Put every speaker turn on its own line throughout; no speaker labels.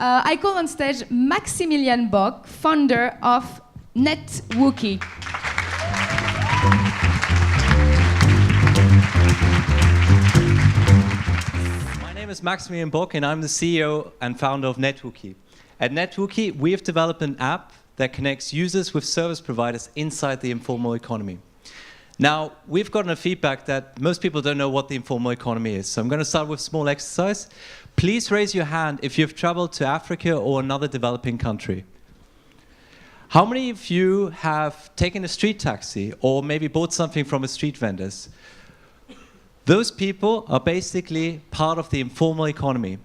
I call on stage Maximilian Bock, founder of Netwookie.
My name is Maximilian Bock and I'm the CEO and founder of Netwookie. At Netwookie, we have developed an app that connects users with service providers inside the informal economy. Now, we've gotten a feedback that most people don't know what the informal economy is. So I'm going to start with a small exercise. Please raise your hand if you've traveled to Africa or another developing country. How many of you have taken a street taxi or maybe bought something from a street vendors? Those people are basically part of the informal economy.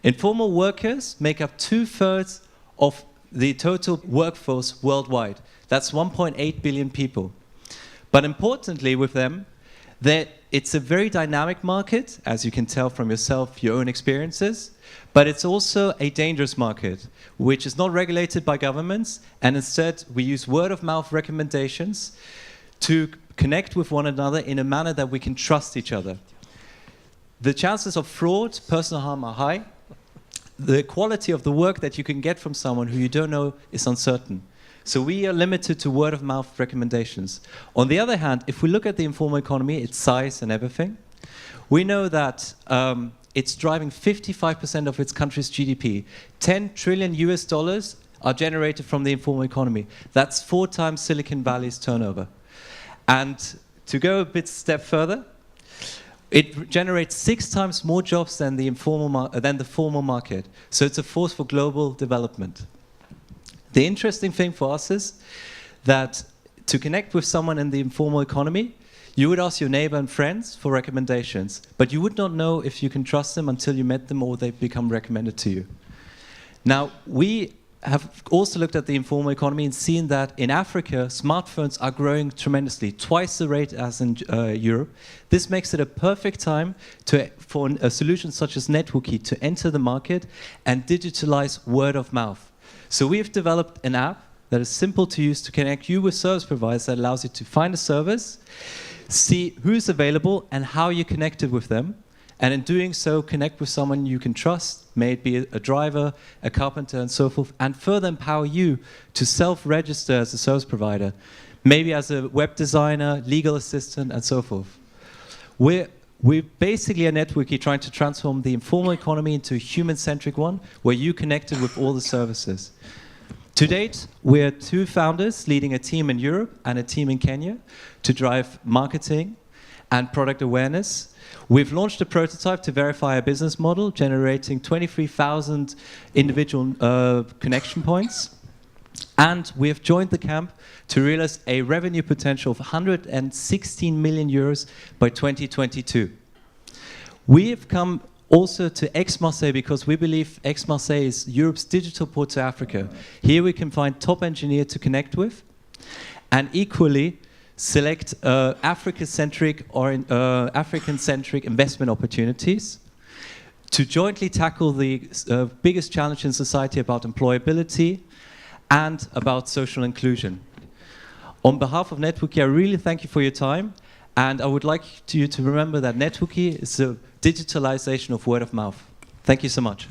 Informal workers make up 2/3 of the total workforce worldwide. That's 1.8 billion people. But importantly with them, that it's a very dynamic market, as you can tell from yourself, your own experiences, but it's also a dangerous market, which is not regulated by governments, and instead we use word-of-mouth recommendations to connect with one another in a manner that we can trust each other. The chances of fraud, personal harm are high. The quality of the work that you can get from someone who you don't know is uncertain. So we are limited to word-of-mouth recommendations. On the other hand, if we look at the informal economy, its size and everything, we know that it's driving 55% of its country's GDP. 10 trillion US dollars are generated from the informal economy. That's 4 times Silicon Valley's turnover. And to go a bit step further, it generates 6 times more jobs than the formal market. So it's a force for global development. The interesting thing for us is that to connect with someone in the informal economy, you would ask your neighbor and friends for recommendations, but you would not know if you can trust them until you met them or they become recommended to you. Now, we have also looked at the informal economy and seen that in Africa, smartphones are growing tremendously, twice the rate as in Europe. This makes it a perfect time for a solution such as Netwookie to enter the market and digitalize word of mouth. So we have developed an app that is simple to use to connect you with service providers that allows you to find a service, see who's available and how you connected with them, and in doing so, connect with someone you can trust, may it be a driver, a carpenter, and so forth, and further empower you to self-register as a service provider, maybe as a web designer, legal assistant, and so forth. We're basically a Netwookie trying to transform the informal economy into a human-centric one, where you connected with all the services. To date, we're 2 founders leading a team in Europe and a team in Kenya to drive marketing and product awareness. We've launched a prototype to verify a business model, generating 23,000 individual connection points. And we have joined theCamp to realize a revenue potential of 116 million euros by 2022. We have come also to Aix-Marseille because we believe Aix-Marseille is Europe's digital port to Africa. Here we can find top engineers to connect with, and equally select African-centric investment opportunities to jointly tackle the biggest challenge in society about employability and about social inclusion. On behalf of Netwookie, I really thank you for your time, and I would like you to remember that Netwookie is the digitalization of word of mouth. Thank you so much.